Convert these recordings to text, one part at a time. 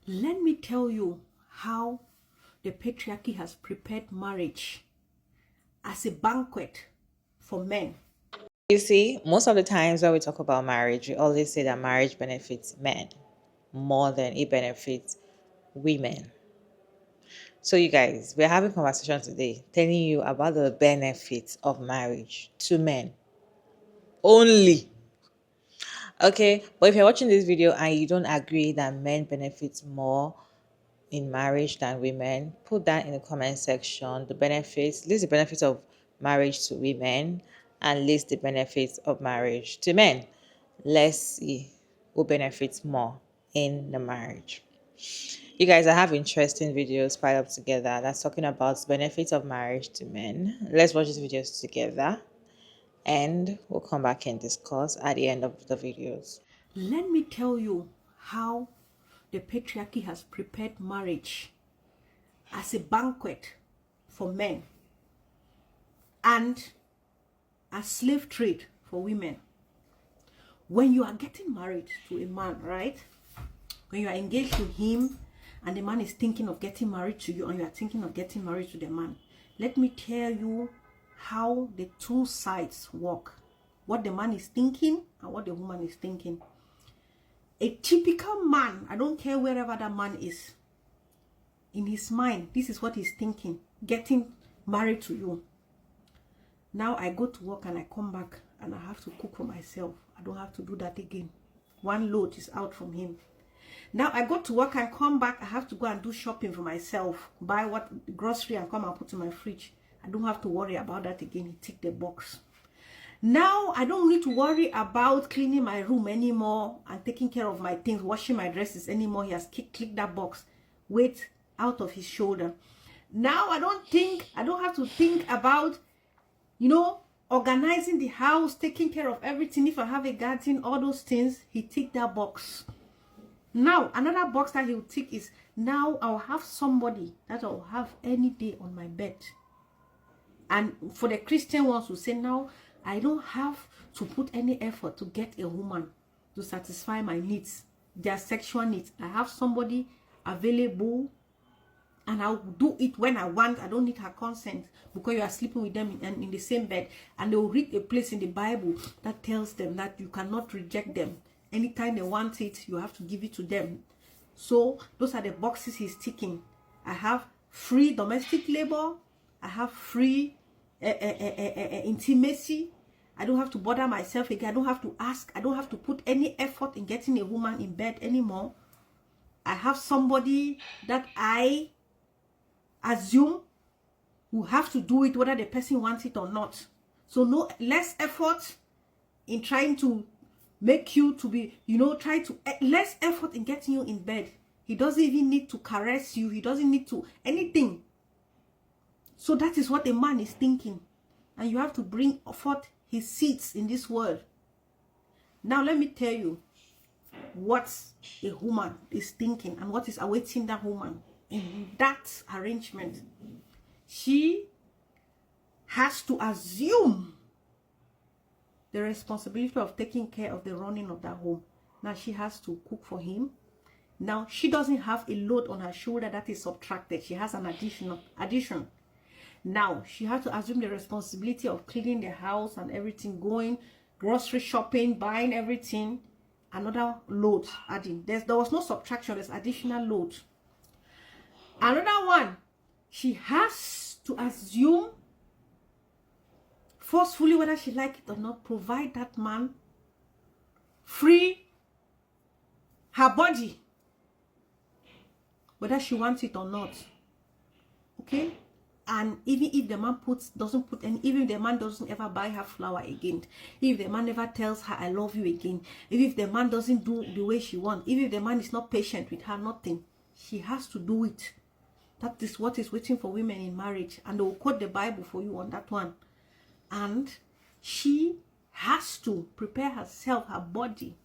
Let me tell you how the patriarchy has prepared marriage as a banquet for men. You see, most of the times when we talk about marriage, we always say that marriage benefits men more than it benefits women. So, you guys, we're having conversation today telling you about the benefits of marriage to men only. Okay, but if you're watching this video and you don't agree that men benefit more in marriage than women, put that in the comment section. List the benefits of marriage to women and list the benefits of marriage to men. Let's see who benefits more in the marriage. You guys, I have interesting videos piled up together that's talking about benefits of marriage to men. Let's watch these videos together and we'll come back and discuss at the end of the videos. Let me tell you how the patriarchy has prepared marriage as a banquet for men and a slave trade for women. When you are getting married to a man, right? When you are engaged to him and the man is thinking of getting married to you and you are thinking of getting married to the man, let me tell you how the two sides work. What the man is thinking and what the woman is thinking. A typical man, I don't care wherever that man is, in his mind, this is what he's thinking, getting married to you. Now I go to work and I come back and I have to cook for myself. I don't have to do that again. One load is out from him. Now I go to work and come back. I have to go and do shopping for myself. Buy what grocery and come and put in my fridge. I don't have to worry about that again. He ticked the box. Now I don't need to worry about cleaning my room anymore and taking care of my things, washing my dresses anymore. He has clicked that box. Weight out of his shoulder. Now I don't have to think about, organizing the house, taking care of everything. If I have a garden, all those things, he ticked that box. Now, another box that he will tick is, now I'll have somebody that I'll have any day on my bed. And for the Christian ones who say, now I don't have to put any effort to get a woman to satisfy my needs, their sexual needs. I have somebody available and I'll do it when I want. I don't need her consent because you are sleeping with them in the same bed. And they will read a place in the Bible that tells them that you cannot reject them. Anytime they want it, you have to give it to them. So those are the boxes he's ticking. I have free domestic labor. I have free intimacy. I don't have to bother myself again. I don't have to ask. I don't have to put any effort in getting a woman in bed anymore. I have somebody that I assume will have to do it whether the person wants it or not. So no less effort in trying to make you to be, less effort in getting you in bed. He doesn't even need to caress you. He doesn't need to anything. So that is what a man is thinking. And you have to bring forth his seeds in this world. Now let me tell you what a woman is thinking and what is awaiting that woman in that arrangement. She has to assume the responsibility of taking care of the running of that home. Now she has to cook for him. Now she doesn't have a load on her shoulder that is subtracted. She has an addition. Now she has to assume the responsibility of cleaning the house and everything, going grocery shopping, buying everything. Another load adding. There was no subtraction. There's additional load. Another one, she has to assume forcefully, whether she like it or not, provide that man free her body, whether she wants it or not. Okay? And even if the man doesn't put any, even if the man doesn't ever buy her flower again, if the man never tells her I love you again, if the man doesn't do the way she wants, even if the man is not patient with her, nothing, she has to do it. That is what is waiting for women in marriage. And they will quote the Bible for you on that one. And she has to prepare herself, her body,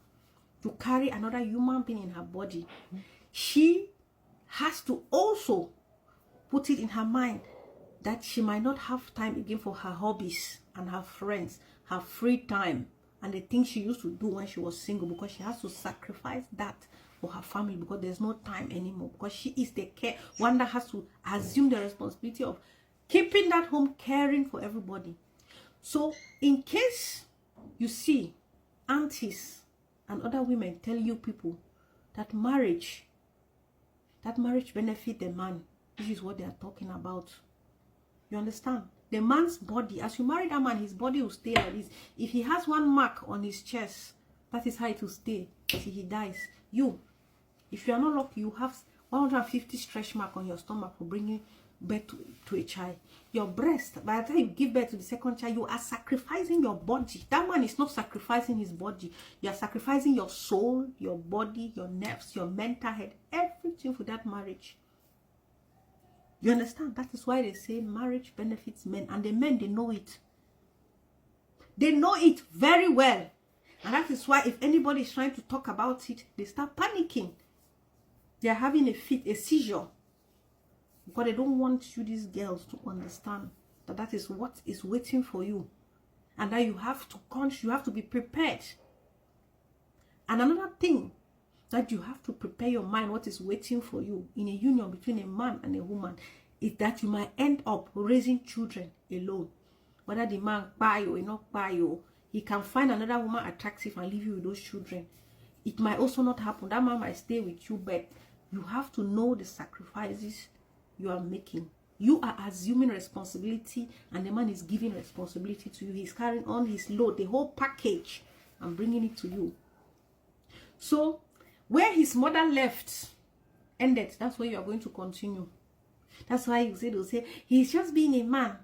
to carry another human being in her body. She has to also put it in her mind that she might not have time again for her hobbies and her friends, her free time, and the things she used to do when she was single, because she has to sacrifice that for her family because there's no time anymore, because she is the one that has to assume the responsibility of keeping that home, caring for everybody. So in case you see aunties and other women tell you people that marriage benefit the man, this is what they are talking about. You understand? The man's body, as you marry that man, his body will stay like this. If he has one mark on his chest, that is how it will stay till he dies. You, if you are not lucky, you have 150 stretch mark on your stomach for bringing birth to a child. Your breast, by the time you give birth to the second child, you are sacrificing your body. That man is not sacrificing his body. You are sacrificing your soul, your body, your nerves, your mental health, everything for that marriage. You understand? That is why they say marriage benefits men. And the men, they know it. They know it very well. And that is why if anybody is trying to talk about it, they start panicking. They are having a fit, a seizure. Because they don't want you, these girls, to understand that that is what is waiting for you. And that you have to be prepared. And another thing, that you have to prepare your mind what is waiting for you in a union between a man and a woman is that you might end up raising children alone. Whether the man buy you or not buy you, he can find another woman attractive and leave you with those children. It might also not happen. That man might stay with you, but you have to know the sacrifices you are making. You are assuming responsibility and the man is giving responsibility to you. He's carrying on his load, the whole package, and bringing it to you. So where his mother left ended, that's where you are going to continue. That's why they'll say, he's just being a man.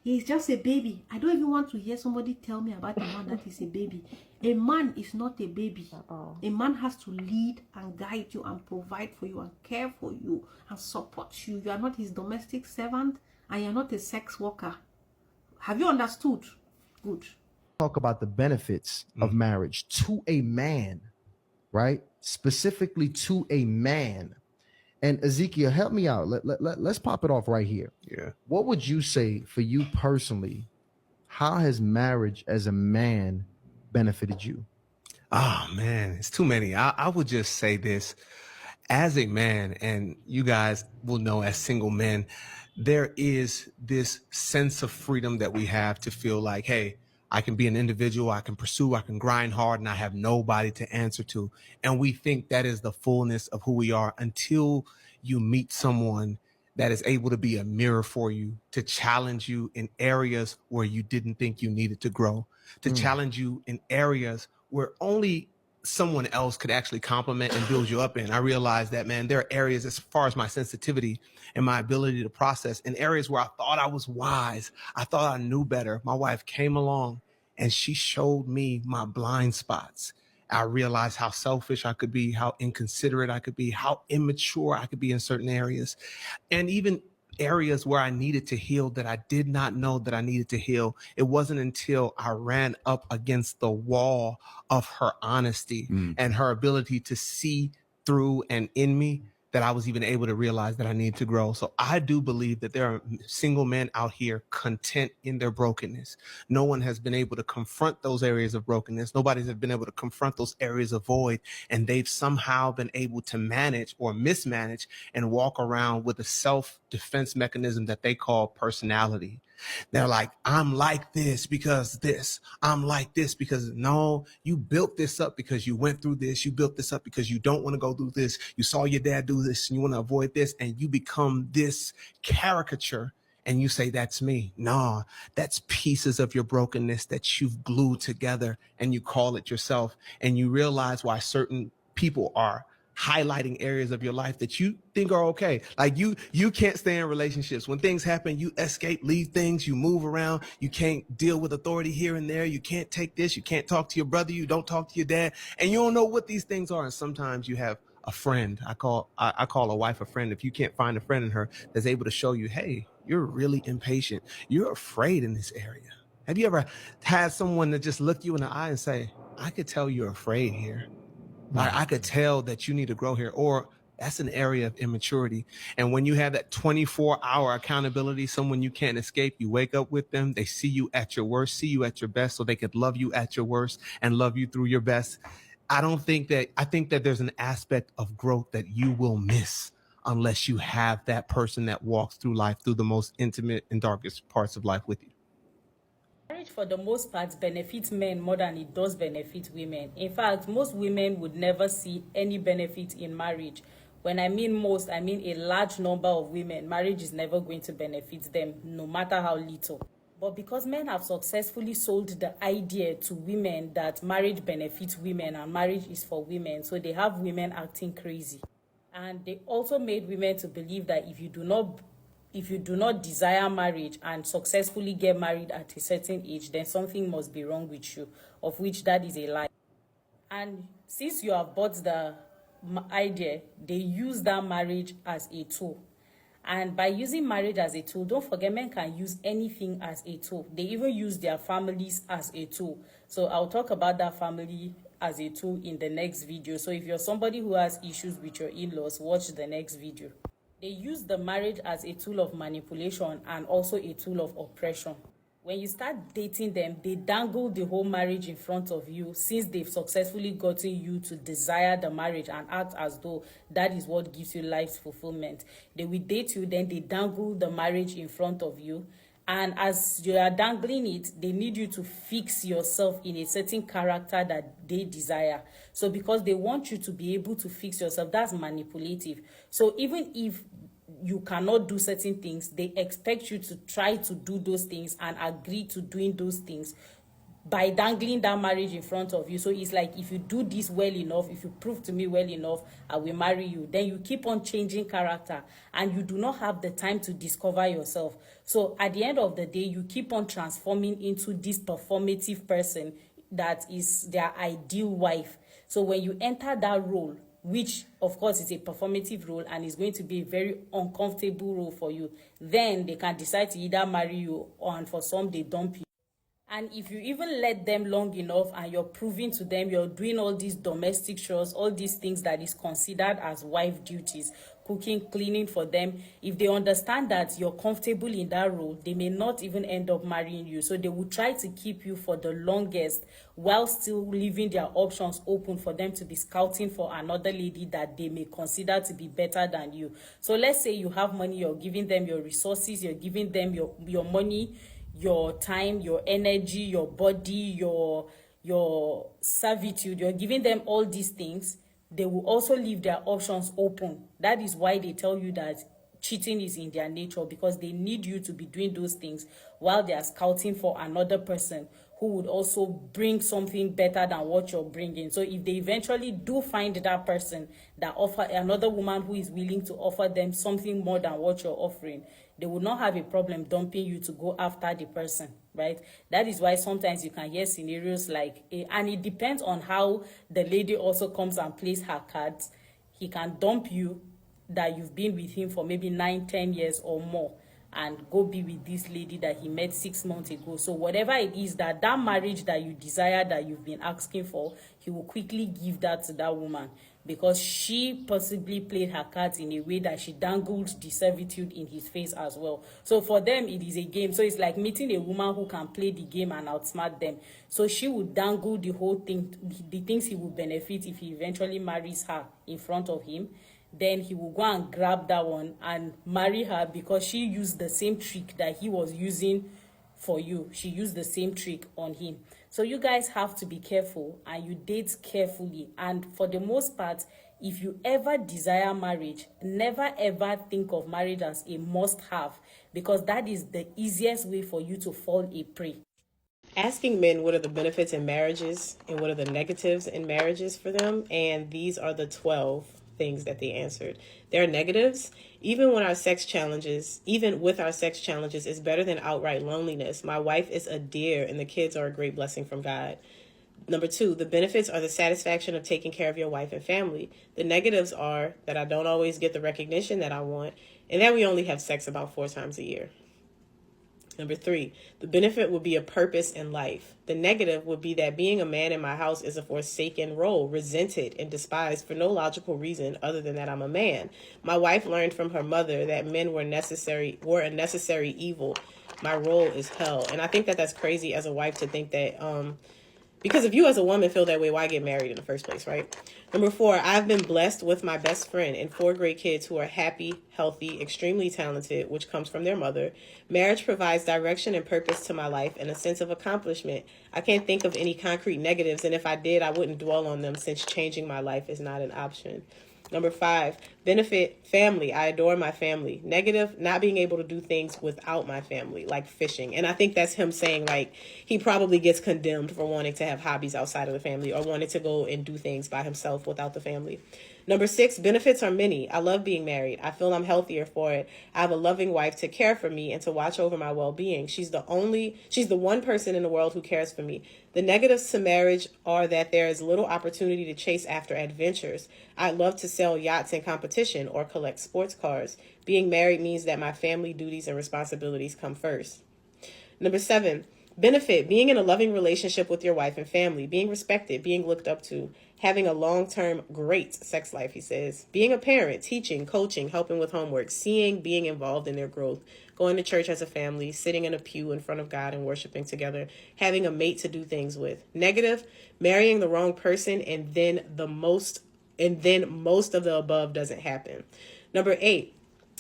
He's just a baby. I don't even want to hear somebody tell me about a man that is a baby. A man is not a baby. A man has to lead and guide you and provide for you and care for you and support you. You are not his domestic servant and you're not a sex worker. Have you understood? Good. Talk about the benefits of marriage to a man, right? Specifically to a man. And Ezekiel, help me out. Let's pop it off right here. Yeah. What would you say for you personally? How has marriage as a man benefited you? Oh man, it's too many. I would just say this as a man, and you guys will know as single men, there is this sense of freedom that we have to feel like, hey, I can be an individual, I can pursue, I can grind hard, and I have nobody to answer to. And we think that is the fullness of who we are until you meet someone that is able to be a mirror for you, to challenge you in areas where you didn't think you needed to grow, to challenge you in areas where only someone else could actually compliment and build you up in. I realized that, man, there are areas as far as my sensitivity and my ability to process, in areas where I thought I was wise, I thought I knew better. My wife came along and she showed me my blind spots. I realized how selfish I could be, how inconsiderate I could be, how immature I could be in certain areas, and even areas where I needed to heal that I did not know that I needed to heal. It wasn't until I ran up against the wall of her honesty and her ability to see through and in me that I was even able to realize that I need to grow. So I do believe that there are single men out here content in their brokenness. No one has been able to confront those areas of brokenness. Nobody has been able to confront those areas of void. And they've somehow been able to manage or mismanage and walk around with a self-defense mechanism that they call personality. They're like, I'm like this because this. I'm like this because no, you built this up because you went through this. You built this up because you don't want to go through this. You saw your dad do this and you want to avoid this. And you become this caricature and you say, that's me. No, that's pieces of your brokenness that you've glued together and you call it yourself. And you realize why certain people are highlighting areas of your life that you think are okay. Like you can't stay in relationships. When things happen, you escape, leave things, you move around. You can't deal with authority here and there. You can't take this. You can't talk to your brother. You don't talk to your dad. And you don't know what these things are. And sometimes you have a friend. I call a wife a friend. If you can't find a friend in her that's able to show you, hey, you're really impatient. You're afraid in this area. Have you ever had someone that just look you in the eye and say, I could tell you're afraid here. Like, I could tell that you need to grow here, or that's an area of immaturity. And when you have that 24-hour accountability, someone you can't escape, you wake up with them, they see you at your worst, see you at your best, so they could love you at your worst and love you through your best. I think that there's an aspect of growth that you will miss unless you have that person that walks through life through the most intimate and darkest parts of life with you. Marriage, for the most part, benefits men more than it does benefit women. In fact, most women would never see any benefit in marriage. When I mean most, I mean a large number of women. Marriage is never going to benefit them, no matter how little. But because men have successfully sold the idea to women that marriage benefits women and marriage is for women, so they have women acting crazy. And they also made women to believe that if you do not desire marriage and successfully get married at a certain age, then something must be wrong with you, of which that is a lie. And since you have bought the idea, they use that marriage as a tool. And by using marriage as a tool, don't forget, men can use anything as a tool. They even use their families as a tool. So I'll talk about that family as a tool in the next video. So if you're somebody who has issues with your in-laws, watch the next video. They use the marriage as a tool of manipulation and also a tool of oppression. When you start dating them, they dangle the whole marriage in front of you, since they've successfully gotten you to desire the marriage and act as though that is what gives you life's fulfillment. They will date you, then they dangle the marriage in front of you. And as you are dangling it, they need you to fix yourself in a certain character that they desire. So because they want you to be able to fix yourself, that's manipulative. So even if you cannot do certain things, they expect you to try to do those things and agree to doing those things by dangling that marriage in front of you. So it's like, if you do this well enough, if you prove to me well enough, I will marry you. Then you keep on changing character and you do not have the time to discover yourself. So at the end of the day, you keep on transforming into this performative person that is their ideal wife. So when you enter that role, which of course is a performative role and is going to be a very uncomfortable role for you, then they can decide to either marry you, or, and for some, they dump you. And if you even let them long enough and you're proving to them you're doing all these domestic chores, all these things that is considered as wife duties, cooking, cleaning for them, if they understand that you're comfortable in that role, they may not even end up marrying you. So they will try to keep you for the longest while still leaving their options open for them to be scouting for another lady that they may consider to be better than you. So let's say you have money, you're giving them your resources, you're giving them your money, your time, your energy, your body, your servitude, you're giving them all these things. They will also leave their options open. That is why they tell you that cheating is in their nature, because they need you to be doing those things while they are scouting for another person who would also bring something better than what you're bringing. So if they eventually do find that person that offer another woman who is willing to offer them something more than what you're offering, they would not have a problem dumping you to go after the person, right? That is why sometimes you can hear scenarios like, and it depends on how the lady also comes and plays her cards. He can dump you, that you've been with him for maybe 9-10 years or more, and go be with this lady that he met 6 months ago. So whatever it is, that marriage that you desire, that you've been asking for, he will quickly give that to that woman, because she possibly played her cards in a way that she dangled the servitude in his face as well. So for them, it is a game. So it's like meeting a woman who can play the game and outsmart them. So she would dangle the whole thing, the things he would benefit if he eventually marries her in front of him. Then he will go and grab that one and marry her, because she used the same trick that he was using for you. She used the same trick on him. So you guys have to be careful and you date carefully. And for the most part, if you ever desire marriage, never ever think of marriage as a must-have, because that is the easiest way for you to fall a prey. Asking men what are the benefits in marriages and what are the negatives in marriages for them, and these are the 12 things that they answered. There are negatives. Even with our sex challenges, it's better than outright loneliness. My wife is a dear and the kids are a great blessing from God. Number 2, the benefits are the satisfaction of taking care of your wife and family. The negatives are that I don't always get the recognition that I want, and that we only have sex about 4 times a year. Number 3, the benefit would be a purpose in life. The negative would be that being a man in my house is a forsaken role, resented and despised for no logical reason other than that I'm a man. My wife learned from her mother that men were a necessary evil. My role is hell. And I think that that's crazy as a wife to think that, Because if you as a woman feel that way, why get married in the first place, right? Number 4, I've been blessed with my best friend and 4 great kids who are happy, healthy, extremely talented, which comes from their mother. Marriage provides direction and purpose to my life and a sense of accomplishment. I can't think of any concrete negatives, and if I did, I wouldn't dwell on them since changing my life is not an option. Number 5, benefit, family. I adore my family. Negative, not being able to do things without my family, like fishing. And I think that's him saying, like, he probably gets condemned for wanting to have hobbies outside of the family or wanting to go and do things by himself without the family. Number 6, benefits are many. I love being married. I feel I'm healthier for it. I have a loving wife to care for me and to watch over my well-being. She's the one person in the world who cares for me. The negatives to marriage are that there is little opportunity to chase after adventures. I love to sell yachts in competition or collect sports cars. Being married means that my family duties and responsibilities come first. Number 7, benefit, being in a loving relationship with your wife and family, being respected, being looked up to, having a long-term great sex life, he says, being a parent, teaching, coaching, helping with homework, being involved in their growth, going to church as a family, sitting in a pew in front of God and worshiping together, having a mate to do things with. Negative, marrying the wrong person and then most of the above doesn't happen. Number 8,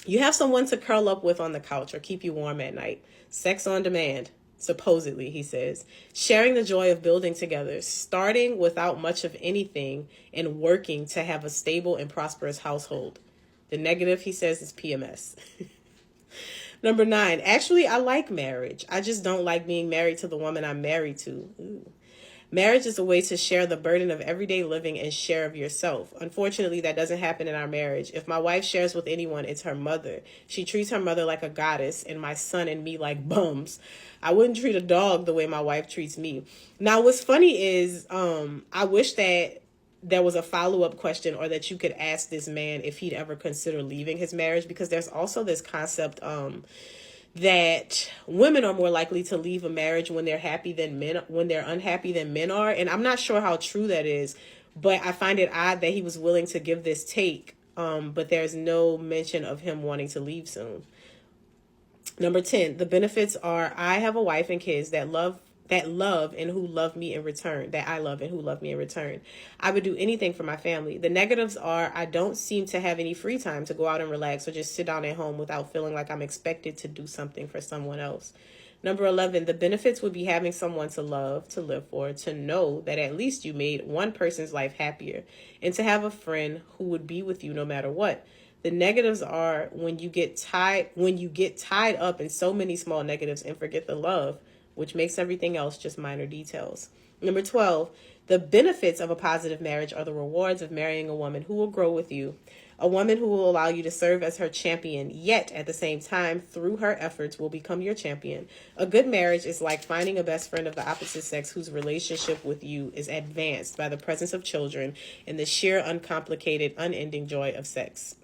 you have someone to curl up with on the couch or keep you warm at night. Sex on demand, supposedly, he says. Sharing the joy of building together, starting without much of anything and working to have a stable and prosperous household. The negative, he says, is PMS. Number 9, actually, I like marriage. I just don't like being married to the woman I'm married to. Ooh. Marriage is a way to share the burden of everyday living and share of yourself. Unfortunately, that doesn't happen in our marriage. If my wife shares with anyone, it's her mother. She treats her mother like a goddess and my son and me like bums. I wouldn't treat a dog the way my wife treats me. Now, what's funny is I wish that there was a follow-up question or that you could ask this man if he'd ever consider leaving his marriage, because there's also this concept that women are more likely to leave a marriage when they're unhappy than men are. And I'm not sure how true that is, but I find it odd that he was willing to give this take. But there's no mention of him wanting to leave soon. Number 10, the benefits are I have a wife and kids that love and who love me in return, that I love and who love me in return. I would do anything for my family. The negatives are I don't seem to have any free time to go out and relax or just sit down at home without feeling like I'm expected to do something for someone else. Number 11, the benefits would be having someone to love, to live for, to know that at least you made one person's life happier, and to have a friend who would be with you no matter what. The negatives are when you get tied up in so many small negatives and forget the love, which makes everything else just minor details. Number 12, the benefits of a positive marriage are the rewards of marrying a woman who will grow with you, a woman who will allow you to serve as her champion, yet at the same time, through her efforts, will become your champion. A good marriage is like finding a best friend of the opposite sex whose relationship with you is advanced by the presence of children and the sheer, uncomplicated, unending joy of sex.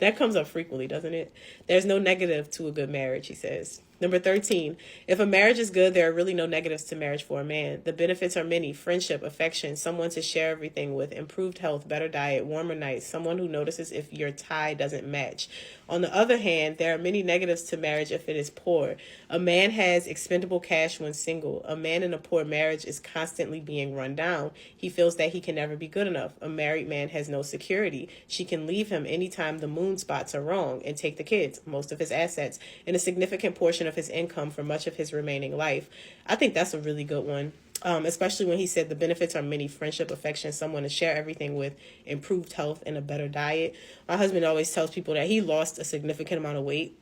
That comes up frequently, doesn't it? There's no negative to a good marriage, he says. Number 13, if a marriage is good, there are really no negatives to marriage for a man. The benefits are many: friendship, affection, someone to share everything with, improved health, better diet, warmer nights, someone who notices if your tie doesn't match. On the other hand, there are many negatives to marriage if it is poor. A man has expendable cash when single. A man in a poor marriage is constantly being run down. He feels that he can never be good enough. A married man has no security. She can leave him anytime the moon spots are wrong and take the kids, most of his assets, and a significant portion of his income for much of his remaining life. I think that's a really good one. Especially when he said the benefits are many: friendship, affection, someone to share everything with, improved health, and a better diet. My husband always tells people that he lost a significant amount of weight.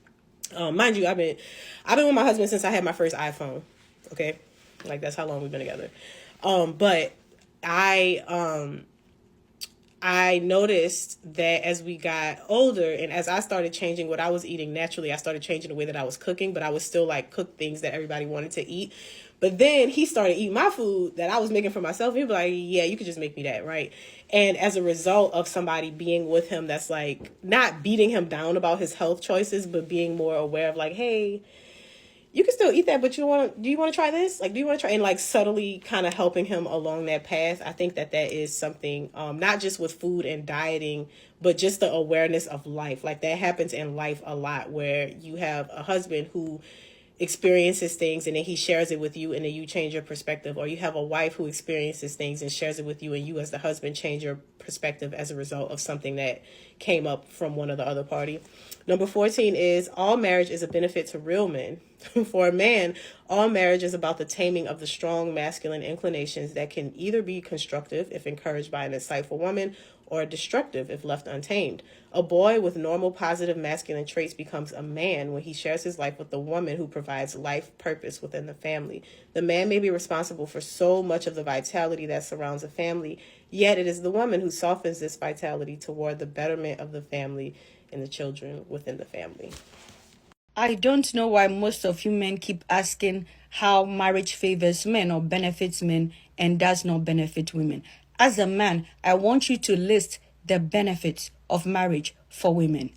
Mind you, I've been with my husband since I had my first iPhone. Okay, like that's how long we've been together. But I noticed that as we got older and as I started changing what I was eating naturally, I started changing the way that I was cooking, but I was still like cook things that everybody wanted to eat. But then he started eating my food that I was making for myself. He'd be like, yeah, you could just make me that, right? And as a result of somebody being with him that's like not beating him down about his health choices, but being more aware of like, hey, you can still eat that, but do you want to try this? Like, do you want to try? And like subtly kind of helping him along that path. I think that is something, not just with food and dieting, but just the awareness of life. Like that happens in life a lot where you have a husband who experiences things and then he shares it with you and then you change your perspective, or you have a wife who experiences things and shares it with you and you as the husband change your perspective as a result of something that came up from one or the other party. Number 14 is all marriage is a benefit to real men. For a man, all marriage is about the taming of the strong masculine inclinations that can either be constructive if encouraged by an insightful woman or destructive if left untamed. A boy with normal positive masculine traits becomes a man when he shares his life with the woman who provides life purpose within the family. The man may be responsible for so much of the vitality that surrounds a family, yet it is the woman who softens this vitality toward the betterment of the family and the children within the family. I don't know why most of you men keep asking how marriage favors men or benefits men and does not benefit women. As a man, I want you to list the benefits of marriage for women.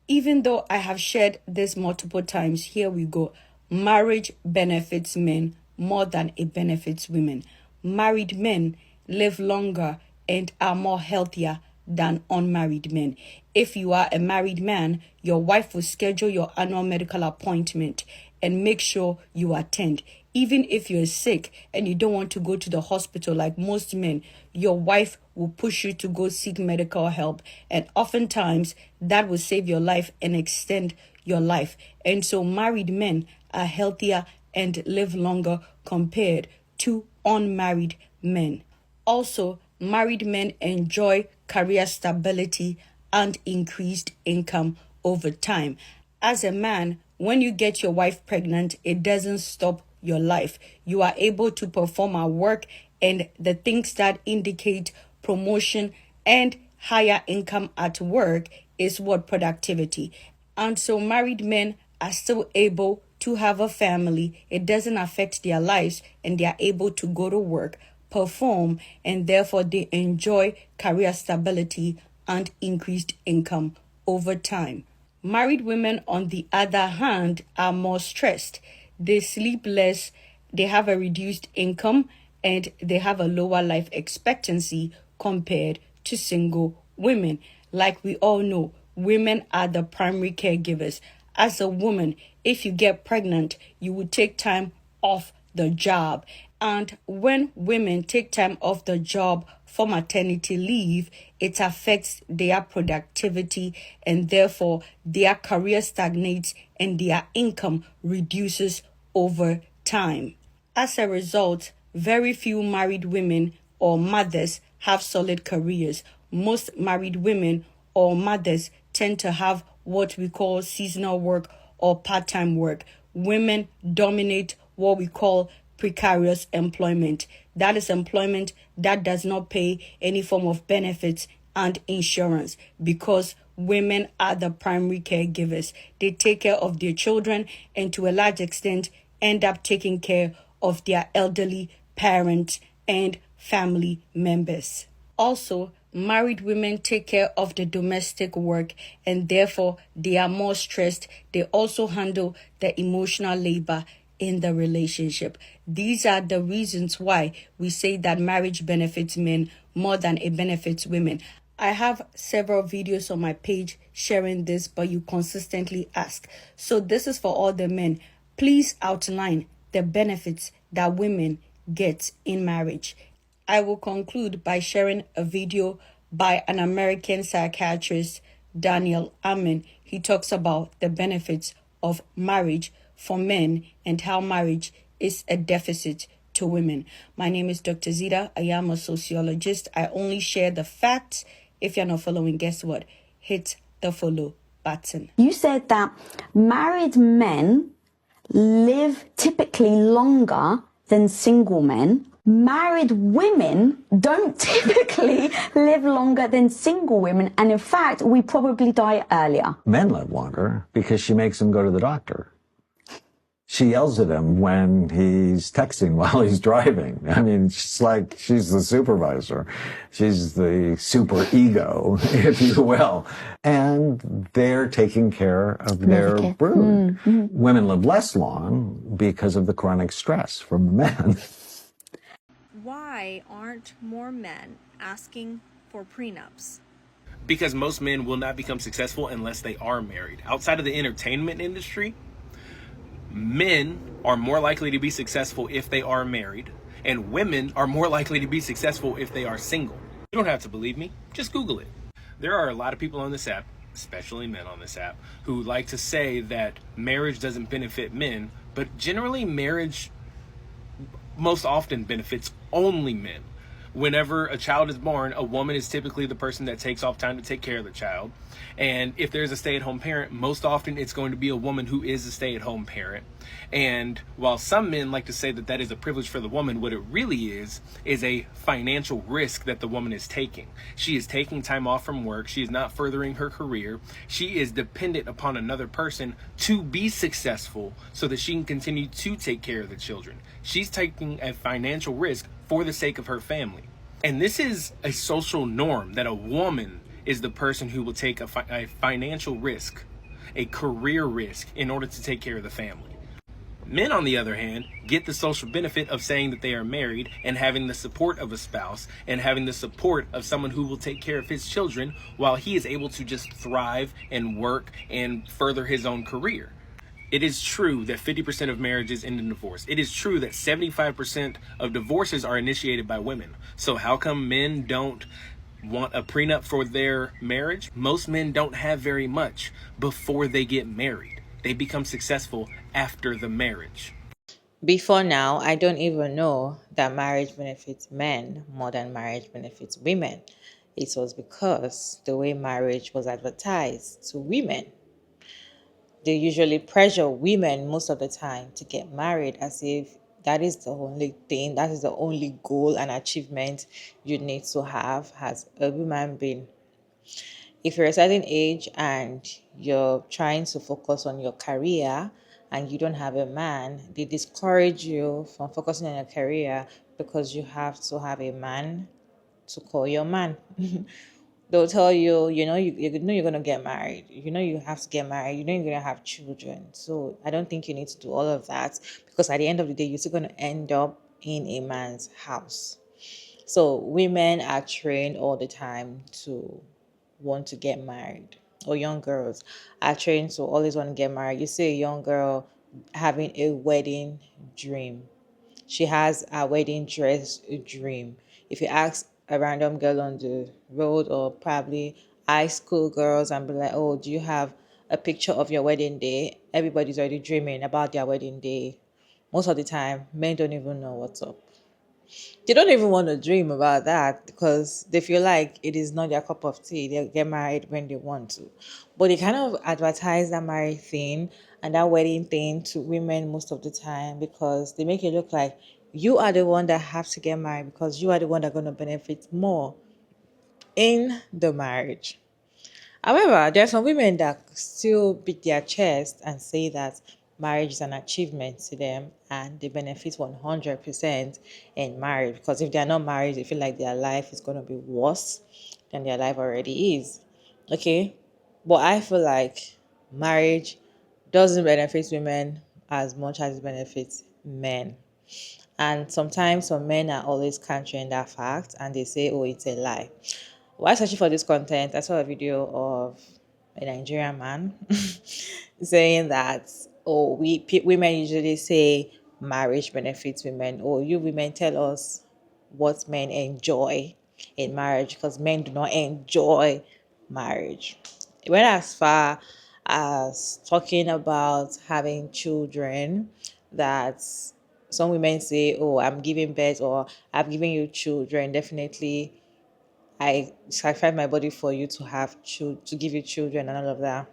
Even though I have shared this multiple times, here we go. Marriage benefits men more than it benefits women. Married men live longer and are more healthier than unmarried men. If you are a married man, your wife will schedule your annual medical appointment and make sure you attend. Even if you're sick and you don't want to go to the hospital like most men, your wife will push you to go seek medical help. And oftentimes that will save your life and extend your life. And so married men are healthier and live longer compared to unmarried men. Also, married men enjoy career stability and increased income over time. As a man, when you get your wife pregnant, it doesn't stop your life. You are able to perform at work, and the things that indicate promotion and higher income at work is what productivity. And so married men are still able to have a family. It doesn't affect their lives, and they are able to go to work, perform, and therefore they enjoy career stability and increased income over time. Married women, on the other hand, are more stressed. They sleep less, they have a reduced income, and they have a lower life expectancy compared to single women. Like we all know, women are the primary caregivers. As a woman, if you get pregnant, you will take time off the job. And when women take time off the job for maternity leave, it affects their productivity, and therefore their career stagnates and their income reduces over time. As a result, very few married women or mothers have solid careers. Most married women or mothers tend to have what we call seasonal work or part-time work. Women dominate what we call precarious employment. That is employment that does not pay any form of benefits and insurance, because women are the primary caregivers. They take care of their children and to a large extent end up taking care of their elderly parents and family members. Also, married women take care of the domestic work, and therefore they are more stressed. They also handle the emotional labor in the relationship. These are the reasons why we say that marriage benefits men more than it benefits women. I have several videos on my page sharing this, but you consistently ask. So this is for all the men. Please outline the benefits that women get in marriage. I will conclude by sharing a video by an American psychiatrist, Daniel Amen. He talks about the benefits of marriage for men and how marriage is a deficit to women. My name is Dr. Zita. I am a sociologist. I only share the facts. If you're not following, guess what? Hit the follow button. You said that married men live typically longer than single men. Married women don't typically live longer than single women. And in fact, we probably die earlier. Men live longer because she makes them go to the doctor. She yells at him when he's texting while he's driving. I mean, it's like she's the supervisor. She's the super ego, if you will. And they're taking care of their brood. Mm-hmm. Women live less long because of the chronic stress from the men. Why aren't more men asking for prenups? Because most men will not become successful unless they are married. Outside of the entertainment industry, men are more likely to be successful if they are married, and women are more likely to be successful if they are single. You don't have to believe me, just Google it. There are a lot of people on this app, especially men on this app, who like to say that marriage doesn't benefit men, but generally marriage most often benefits only men. Whenever a child is born, a woman is typically the person that takes off time to take care of the child. And if there's a stay-at-home parent, most often it's going to be a woman who is a stay-at-home parent. And while some men like to say that that is a privilege for the woman, what it really is a financial risk that the woman is taking. She is taking time off from work. She is not furthering her career. She is dependent upon another person to be successful so that she can continue to take care of the children. She's taking a financial risk for the sake of her family. And this is a social norm that a woman is the person who will take a financial risk, a career risk, in order to take care of the family. Men, on the other hand, get the social benefit of saying that they are married and having the support of a spouse and having the support of someone who will take care of his children while he is able to just thrive and work and further his own career. It is true that 50% of marriages end in divorce. It is true that 75% of divorces are initiated by women. So how come men don't want a prenup for their marriage? Most men don't have very much before they get married. They become successful after the marriage. Before now, I don't even know that marriage benefits men more than marriage benefits women. It was because the way marriage was advertised to women, they usually pressure women most of the time to get married as if that is the only thing, that is the only goal and achievement you need to have as a human being. If you're a certain age and you're trying to focus on your career and you don't have a man, they discourage you from focusing on your career because you have to have a man to call your man. They'll tell you, you know you're gonna get married. You know you have to get married. You know you're gonna have children. So I don't think you need to do all of that because at the end of the day, you're still gonna end up in a man's house. So women are trained all the time to want to get married, or young girls are trained to always want to get married. You see a young girl having a wedding dream. She has a wedding dress dream. If you ask a random girl on the road or probably high school girls and be like, oh, do you have a picture of your wedding day? Everybody's already dreaming about their wedding day. Most of the time, men don't even know what's up. They don't even want to dream about that because they feel like it is not their cup of tea. They'll get married when they want to. But they kind of advertise that marriage thing and that wedding thing to women most of the time because they make it look like you are the one that have to get married because you are the one that's going to benefit more in the marriage. However, there are some women that still beat their chest and say that marriage is an achievement to them and they benefit 100% in marriage because if they're not married, they feel like their life is going to be worse than their life already is. Okay? But I feel like marriage doesn't benefit women as much as it benefits men. And sometimes some men are always countering that fact and they say, oh, it's a lie. While searching for this content, I saw a video of a Nigerian man saying that, oh, women usually say marriage benefits women. Oh, you women tell us what men enjoy in marriage because men do not enjoy marriage. It went as far as talking about having children that some women say, oh, I'm giving birth or I'm giving you children. Definitely I sacrifice my body for you to have to give you children and all of that.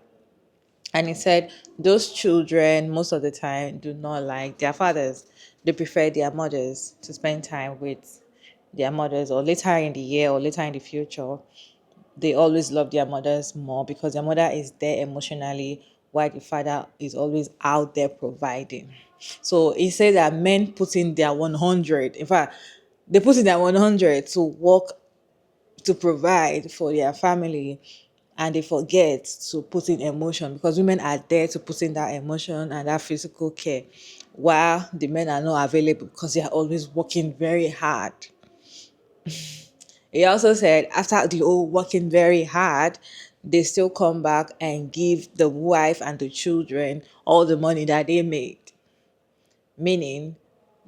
And he said those children most of the time do not like their fathers. They prefer their mothers to spend time with their mothers, or later in the year or later in the future. They always love their mothers more because their mother is there emotionally while the father is always out there providing. So he said that men put in their 100. In fact, they put in their 100 to work to provide for their family and they forget to put in emotion because women are there to put in that emotion and that physical care while the men are not available because they are always working very hard. He also said after the whole working very hard, they still come back and give the wife and the children all the money that they made. meaning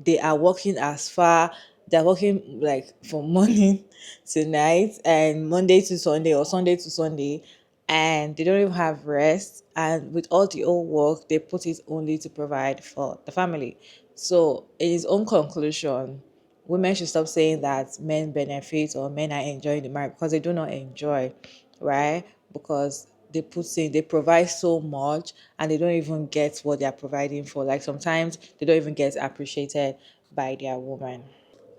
they are working as far, they're working like from morning to night and Monday to Sunday or Sunday to Sunday, and they don't even have rest. And with all the old work, they put it only to provide for the family. So, in his own conclusion, women should stop saying that men benefit or men are enjoying the marriage, because they do not enjoy, right? Because they provide so much and they don't even get what they are providing for. Like sometimes they don't even get appreciated by their woman.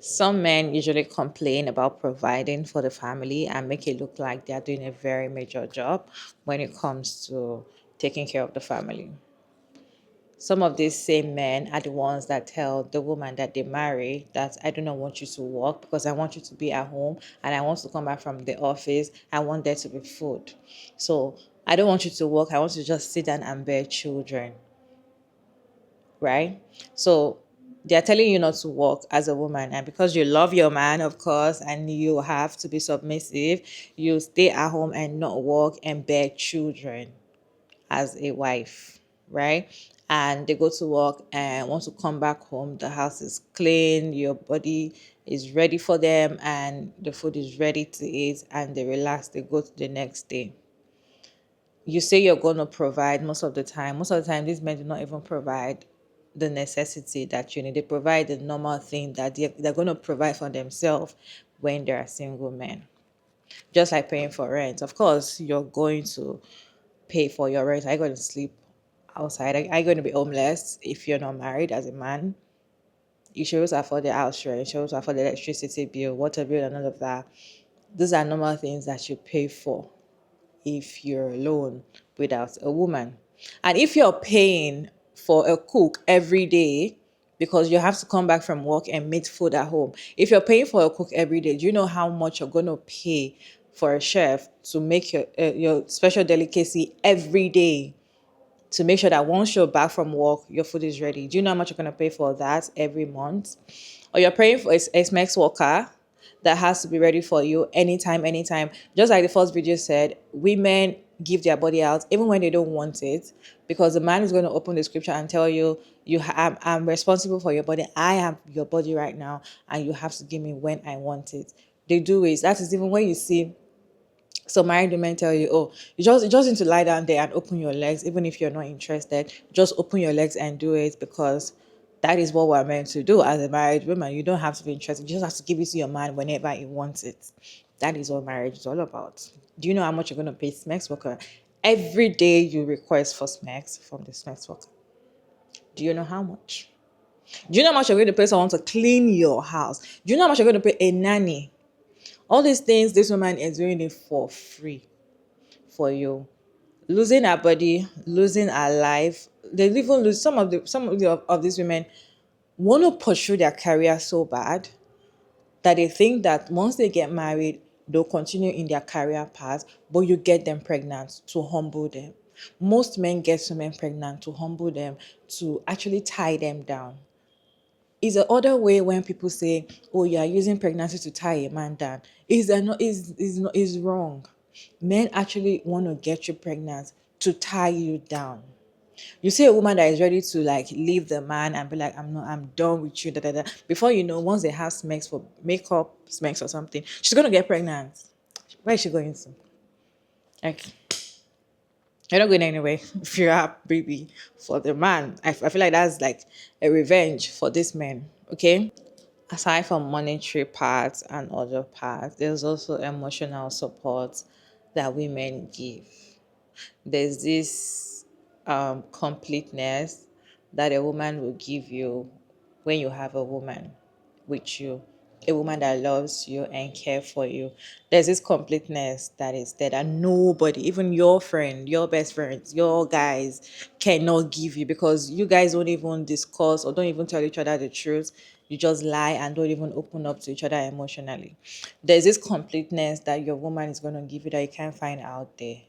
Some men usually complain about providing for the family and make it look like they are doing a very major job when it comes to taking care of the family. Some of these same men are the ones that tell the woman that they marry that I do not want you to work because I want you to be at home, and I want to come back from the office. I want there to be food. So I don't want you to work. I want you to just sit down and bear children. Right? So they're telling you not to work as a woman, and because you love your man, of course, and you have to be submissive, you stay at home and not work and bear children as a wife, right? And they go to work and want to come back home. The house is clean, your body is ready for them, and the food is ready to eat, and they relax, they go to the next day. You say you're going to provide most of the time. Most of the time, these men do not even provide the necessity that you need. They provide the normal thing that they're going to provide for themselves when they're single men. Just like paying for rent. Of course, you're going to pay for your rent. Are you going to sleep outside? Are you going to be homeless if you're not married as a man? You should also afford the house rent. You should also afford the electricity bill, water bill, and all of that. These are normal things that you pay for if you're alone without a woman. And if you're paying for a cook every day because you have to come back from work and make food at home, if you're paying for a cook every day, do you know how much you're going to pay for a chef to make your special delicacy every day, to make sure that once you're back from work, your food is ready? Do you know how much you're going to pay for that every month? Or you're paying for a SMEX worker that has to be ready for you anytime. Just like the first video said, women give their body out even when they don't want it, because the man is going to open the scripture and tell you, I'm responsible for your body. I am your body right now, and you have to give me when I want it. They do it. That is even when you see so married women tell you, oh, you just need to lie down there and open your legs, even if you're not interested. Just open your legs and do it, because that is what we're meant to do as a married woman. You don't have to be interested. You just have to give it to your man whenever he wants it. That is what marriage is all about. Do you know how much you're going to pay Smex worker every day you request for Smex from the Smex worker? Do you know how much? Do you know how much you're going to pay someone to clean your house? Do you know how much you're going to pay a nanny? All these things, this woman is doing it for free for you. Losing her body, losing her life. They even lose of these women want to pursue their career so bad that they think that once they get married, they'll continue in their career path, but you get them pregnant to humble them. Most men get women pregnant to humble them, to actually tie them down. Is the other way when people say, "Oh, you are using pregnancy to tie a man down." Is wrong. Men actually want to get you pregnant to tie you down. You see a woman that is ready to like leave the man and be like, I'm done with you. Da, da, da. Before you know, once they have smacks for makeup, smacks or something, she's gonna get pregnant. Where is she going to? Okay. You're not going anywhere if you're a baby for the man. I feel like that's like a revenge for this man. Okay. Aside from monetary parts and other parts, there's also emotional support that women give. There's this completeness that a woman will give you when you have a woman with you, a woman that loves you and care for you. There's this completeness that is there that nobody, even your friend, your best friends, your guys cannot give you, because you guys don't even discuss or don't even tell each other the truth. You just lie and don't even open up to each other emotionally. There's this completeness that your woman is going to give you that you can't find out there.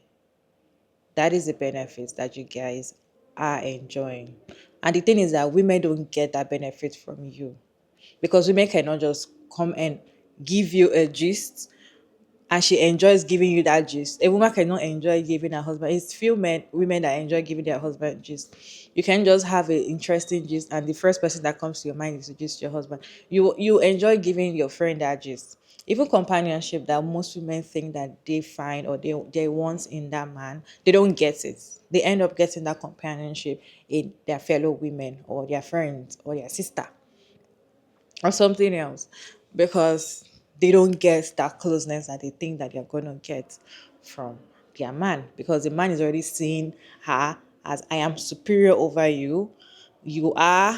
That is the benefits that you guys are enjoying. And the thing is that women don't get that benefit from you, because women cannot just come and give you a gist and she enjoys giving you that gist. A woman cannot enjoy giving her husband. It's few women that enjoy giving their husband gist. You can just have an interesting gist, and the first person that comes to your mind is to gist your husband. You enjoy giving your friend that gist. Even companionship that most women think that they find or they want in that man, they don't get it. They end up getting that companionship in their fellow women or their friends or their sister or something else, because they don't get that closeness that they think that they're going to get from their man, because the man is already seeing her as, I am superior over you. You are,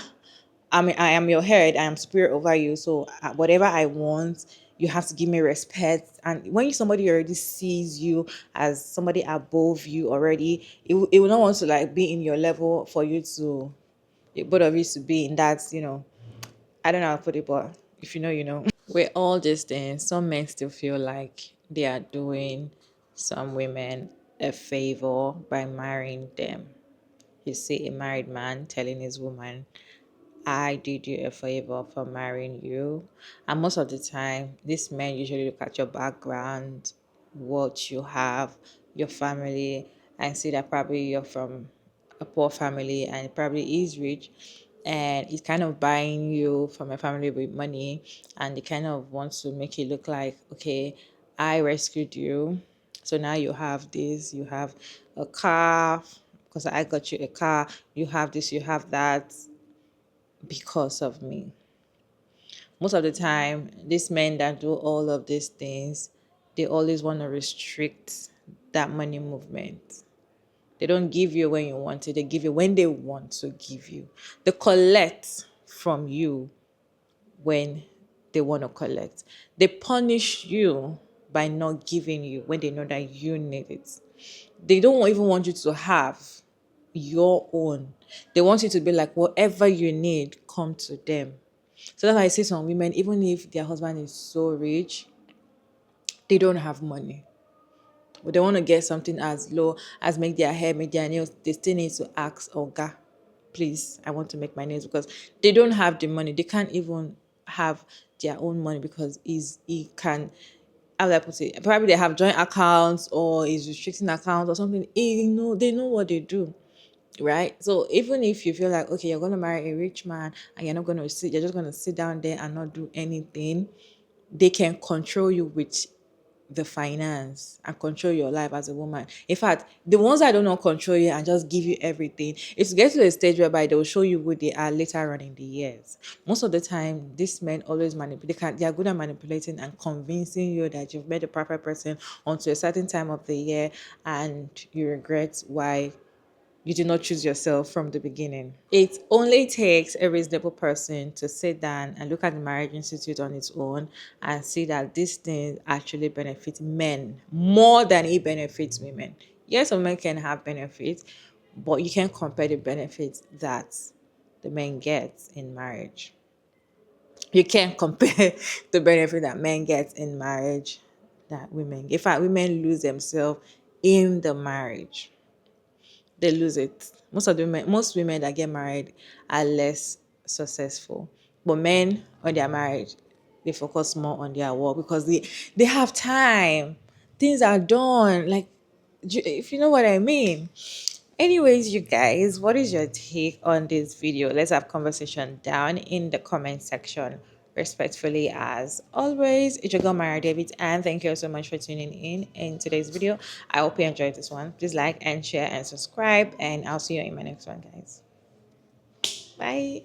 I mean, I am your head, I am superior over you, so whatever I want, you have to give me respect. And when somebody already sees you as somebody above you already, it will not want to like be in your level for you to, both of you to be in that, I don't know how to put it, but if you know, you know. With all these things, some men still feel like they are doing some women a favor by marrying them. You see a married man telling his woman, I did you a favor for marrying you. And most of the time, these men usually look at your background, what you have, your family, and see that probably you're from a poor family and it probably is rich. And it's kind of buying you from a family with money, and they kind of want to make it look like, okay, I rescued you. So now you have this, you have a car, because I got you a car, you have this, you have that because of me. Most of the time, these men that do all of these things, they always want to restrict that money movement. They don't give you when you want it, they give you when they want to give you. They collect from you when they want to collect. They punish you by not giving you when they know that you need it. They don't even want you to have your own. They want you to be like, whatever you need, come to them. So that's why I say some women, even if their husband is so rich, they don't have money. But they want to get something as low as make their hair, make their nails. They still need to ask, Oga, please, I want to make my nails, because they don't have the money. They can't even have their own money because he can, how do I put it? Probably they have joint accounts or is restricting accounts or something. They know what they do. Right? So even if you feel like, okay, you're going to marry a rich man and you're just going to sit down there and not do anything, they can control you with the finance and control your life as a woman. In fact, the ones that don't know control you and just give you everything, it's to get to a stage whereby they will show you who they are later on in the years. Most of the time, these men always manipulate. They are good at manipulating and convincing you that you've met the perfect person onto a certain time of the year, and you regret why you did not choose yourself from the beginning. It only takes a reasonable person to sit down and look at the Marriage Institute on its own and see that this thing actually benefits men more than it benefits women. Yes, some men can have benefits, but you can't compare the benefits that the men get in marriage. You can't compare the benefit that men get in marriage that women get. In fact, women lose themselves in the marriage. They lose it. Most women that get married are less successful. But men, when they are married, they focus more on their work because they have time. Things are done. Like, if you know what I mean. Anyways, you guys, what is your take on this video? Let's have conversation down in the comment section. Respectfully, as always, it's your girl Mara David, and thank you so much for tuning in today's video. I hope you enjoyed this one. Please like and share and subscribe, and I'll see you in my next one, guys. Bye.